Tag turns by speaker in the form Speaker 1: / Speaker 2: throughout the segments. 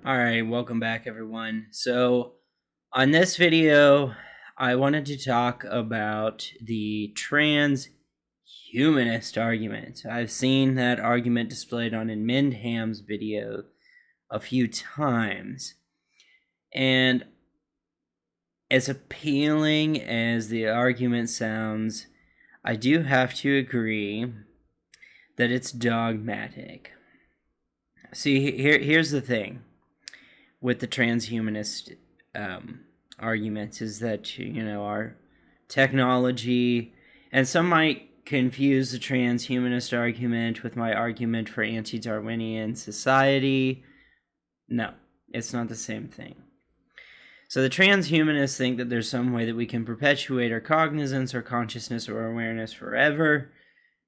Speaker 1: Alright, welcome back everyone. So, on this video, I wanted to talk about the transhumanist argument. I've seen that argument displayed on Ham's video a few times. And as appealing as the argument sounds, I do have to agree that it's dogmatic. See, here's the thing with the transhumanist arguments is that, our technology, and some might confuse the transhumanist argument with my argument for anti-Darwinian society. No, it's not the same thing. So the transhumanists think that there's some way that we can perpetuate our cognizance or consciousness or awareness forever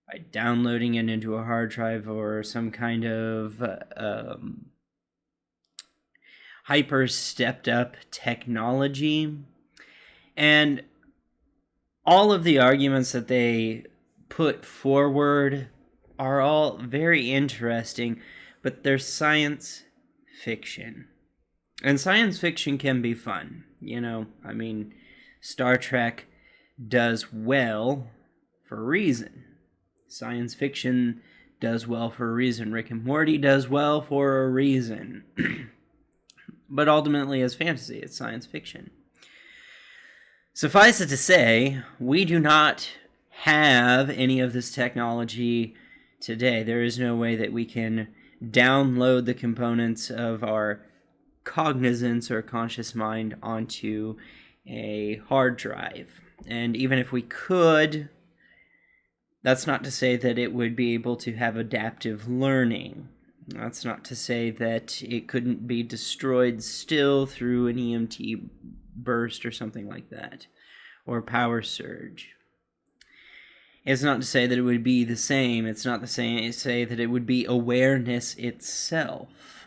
Speaker 1: by downloading it into a hard drive or some kind of hyper stepped up technology. And all of the arguments that they put forward are all very interesting, but they're science fiction. And science fiction can be fun, Star Trek does well for a reason. Science fiction does well for a reason. Rick and Morty does well for a reason. But ultimately, it's fantasy. It's science fiction. Suffice it to say, we do not have any of this technology today. There is no way that we can download the components of our cognizance or conscious mind onto a hard drive. And even if we could, that's not to say that it would be able to have adaptive learning. That's not to say that it couldn't be destroyed still through an EMT burst or something like that, or power surge. It's not to say that it would be the same. It's not to say that it would be awareness itself.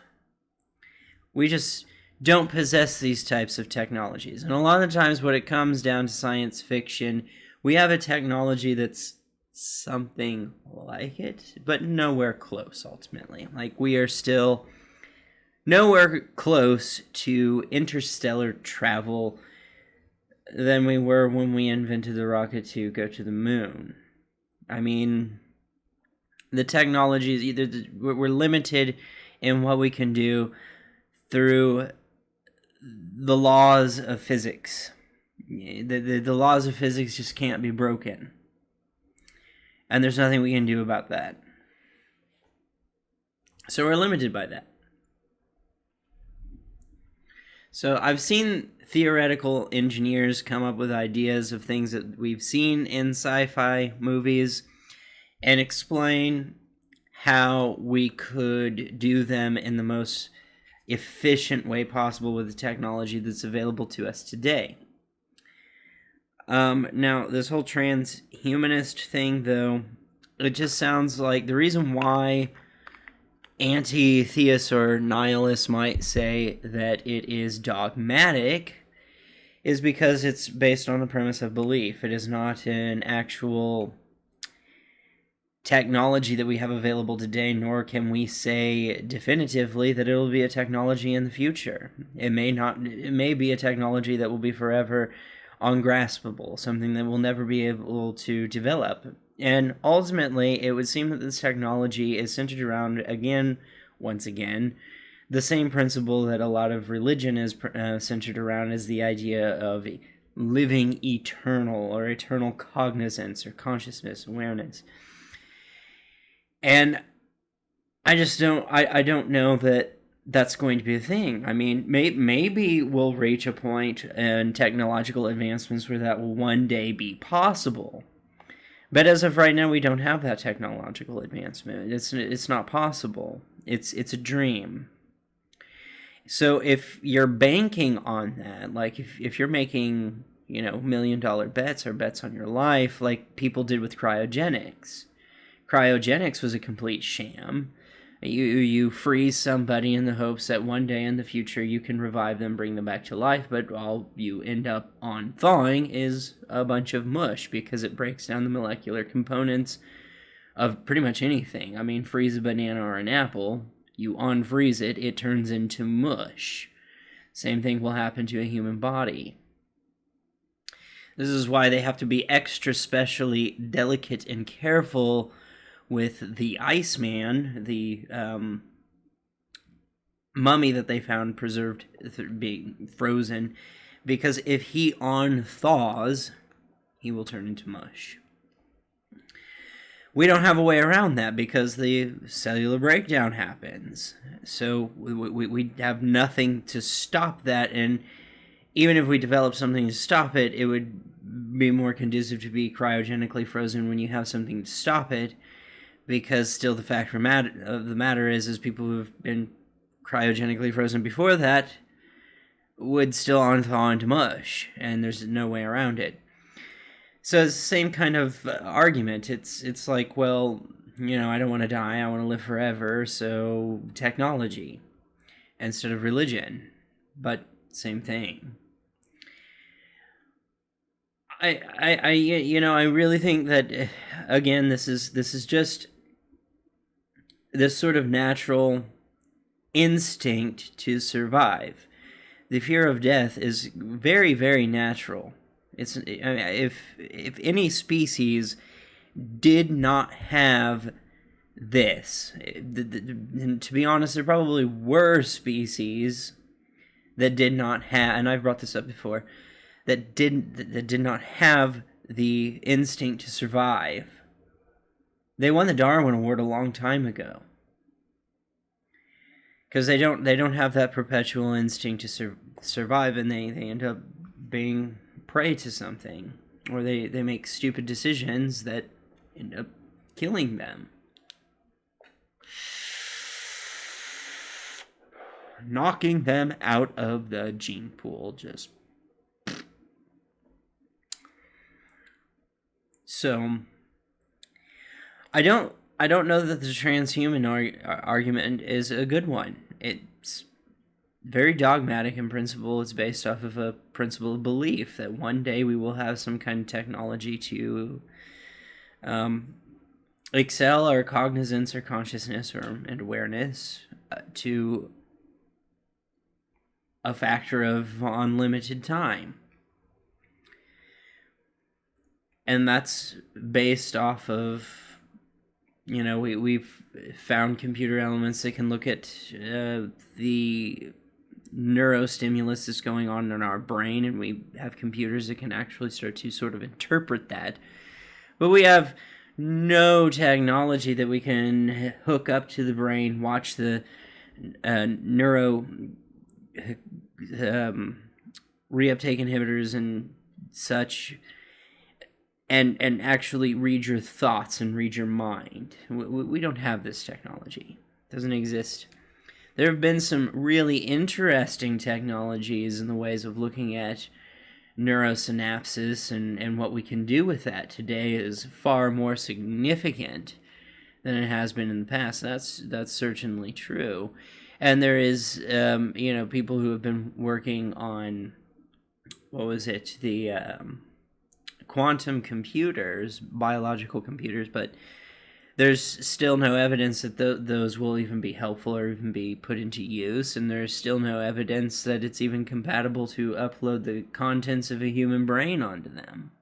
Speaker 1: We just don't possess these types of technologies. And a lot of the times when it comes down to science fiction, we have a technology that's something like it, but nowhere close, ultimately. Like, we are still nowhere close to interstellar travel than we were when we invented the rocket to go to the moon. The technology is either we're limited in what we can do through the laws of physics. The laws of physics just can't be broken. And there's nothing we can do about that. So we're limited by that. So I've seen theoretical engineers come up with ideas of things that we've seen in sci-fi movies and explain how we could do them in the most efficient way possible with the technology that's available to us today. Now, this whole transhumanist thing, though, it just sounds like the reason why anti-theists or nihilists might say that it is dogmatic is because it's based on the premise of belief. It is not an actual technology that we have available today, nor can we say definitively that it will be a technology in the future. It may be a technology that will be forever ungraspable, something that we'll never be able to develop. And ultimately, it would seem that this technology is centered around, once again, the same principle that a lot of religion is centered around, is the idea of living eternal, or eternal cognizance, or consciousness, awareness. And I just don't know that that's going to be a thing. Maybe we'll reach a point in technological advancements where that will one day be possible. But as of right now, we don't have that technological advancement. It's not possible. It's a dream. So if you're banking on that, like if you're making, $1 million bets or bets on your life, like people did with cryogenics. Cryogenics was a complete sham. You freeze somebody in the hopes that one day in the future you can revive them, bring them back to life, but all you end up on thawing is a bunch of mush because it breaks down the molecular components of pretty much anything. I mean, freeze a banana or an apple, you unfreeze it, it turns into mush. Same thing will happen to a human body. This is why they have to be extra specially delicate and careful with the Iceman, the mummy that they found preserved, being frozen, because if he unthaws, he will turn into mush. We don't have a way around that because the cellular breakdown happens. So we have nothing to stop that, and even if we develop something to stop it, it would be more conducive to be cryogenically frozen when you have something to stop it, because still the fact of the matter is people who have been cryogenically frozen before that would still unthaw into mush, and there's no way around it. So it's the same kind of argument. It's like, well, I don't want to die, I want to live forever, so technology instead of religion. But same thing. I really think that, again, this is just this sort of natural instinct to survive. The fear of death is very, very natural. If any species did not have this, and to be honest, there probably were species that did not have, and I've brought this up before, that did not have the instinct to survive. They won the Darwin Award a long time ago, because they don't have that perpetual instinct to survive, and they end up being prey to something, or they make stupid decisions that end up killing them. Knocking them out of the gene pool, just. So, I don't know that the transhuman argument is a good one. It's very dogmatic in principle. It's based off of a principle of belief that one day we will have some kind of technology to excel our cognizance or consciousness and awareness to a factor of unlimited time. And that's based off of, we've found computer elements that can look at the neurostimulus that's going on in our brain, and we have computers that can actually start to sort of interpret that. But we have no technology that we can hook up to the brain, watch the neuro reuptake inhibitors and such, and actually read your thoughts and read your mind. We don't have this technology. It doesn't exist. There have been some really interesting technologies in the ways of looking at neurosynapses, and what we can do with that today is far more significant than it has been in the past. That's certainly true. And there is, people who have been working on, the quantum computers, biological computers, but there's still no evidence that those will even be helpful or even be put into use, and there's still no evidence that it's even compatible to upload the contents of a human brain onto them.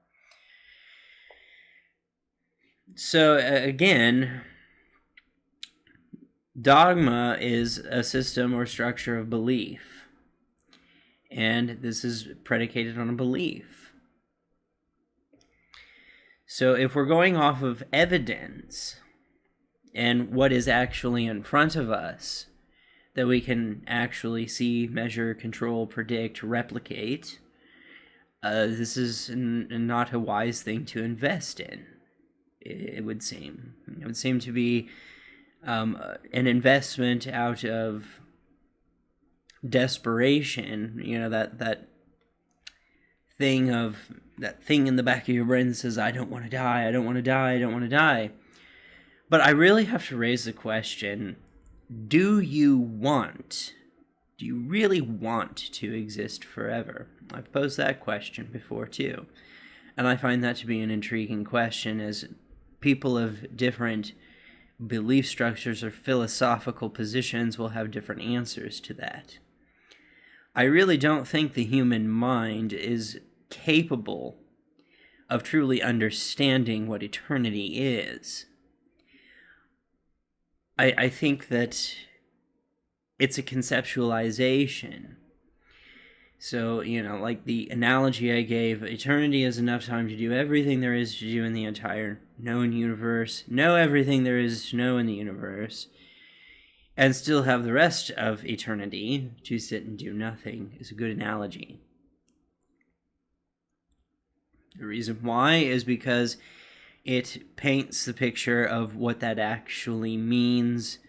Speaker 1: So, again, dogma is a system or structure of belief, and this is predicated on a belief. So if we're going off of evidence and what is actually in front of us that we can actually see, measure, control, predict, replicate, this is not a wise thing to invest in, it would seem. It would seem to be an investment out of desperation, that thing in the back of your brain that says, I don't want to die, I don't want to die, I don't want to die. But I really have to raise the question, do you really want to exist forever? I've posed that question before too. And I find that to be an intriguing question, as people of different belief structures or philosophical positions will have different answers to that. I really don't think the human mind is capable of truly understanding what eternity is. I think that it's a conceptualization. So, like the analogy I gave, eternity is enough time to do everything there is to do in the entire known universe, know everything there is to know in the universe, and still have the rest of eternity to sit and do nothing is a good analogy. The reason why is because it paints the picture of what that actually means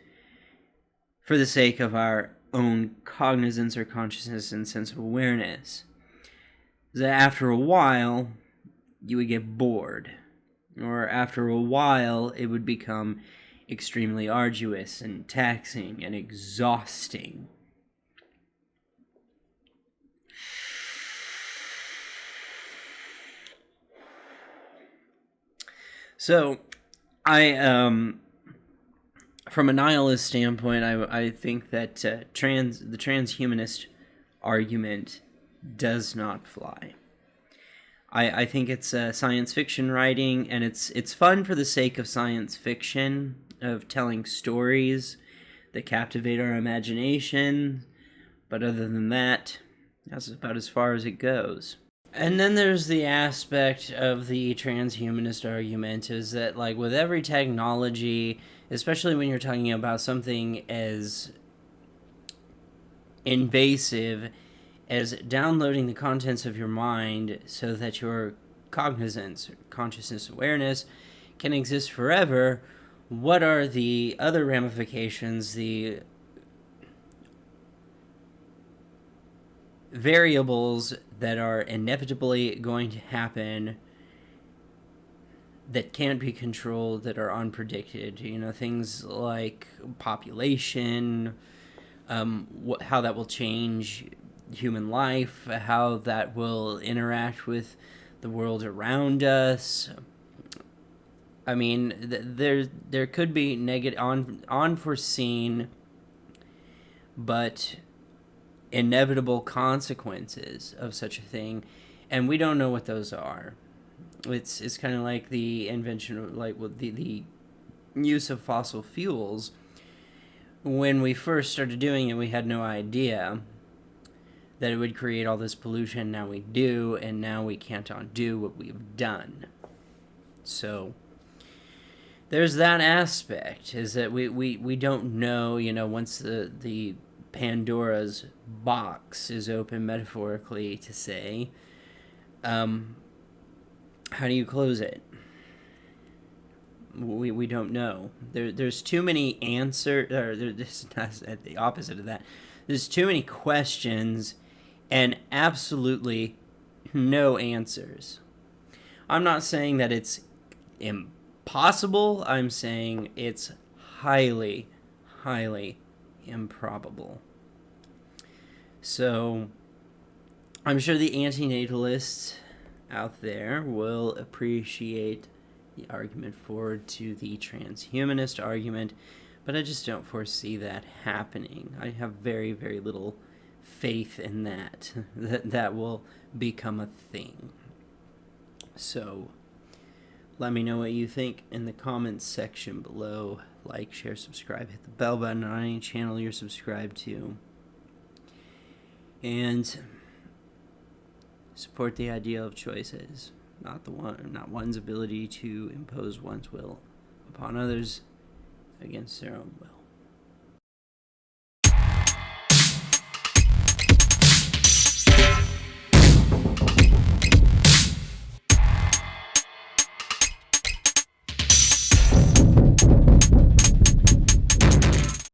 Speaker 1: for the sake of our own cognizance or consciousness and sense of awareness. That after a while, you would get bored. Or after a while, it would become extremely arduous and taxing and exhausting. So, from a nihilist standpoint, I think that the transhumanist argument does not fly. I think it's science fiction writing, and it's fun for the sake of science fiction, of telling stories that captivate our imagination, but other than that, that's about as far as it goes. And then there's the aspect of the transhumanist argument, is that, like, with every technology, especially when you're talking about something as invasive as downloading the contents of your mind so that your cognizance, consciousness, awareness can exist forever, what are the other ramifications, the variables that are inevitably going to happen that can't be controlled, that are unpredicted? Things like population, how that will change human life, how that will interact with the world around us. I mean, there could be negative, unforeseen, but inevitable consequences of such a thing, and we don't know what those are. It's kind of like the invention of, like, with the use of fossil fuels. When we first started doing it, we had no idea that it would create all this pollution. Now we do, and now we can't undo what we've done. So there's that aspect, is that we don't know, once the Pandora's box is open, metaphorically to say, how do you close it? We don't know. There's too many answers, or there's not the opposite of that. There's too many questions and absolutely no answers. I'm not saying that it's impossible. I'm saying it's highly, highly improbable. So I'm sure the anti-natalists out there will appreciate the argument forward to the transhumanist argument, but I just don't foresee that happening. I have very, very little faith in that will become a thing. So let me know what you think in the comments section below. Like, share, subscribe, hit the bell button on any channel you're subscribed to, and support the ideal of choices, not one's ability to impose one's will upon others against their own will.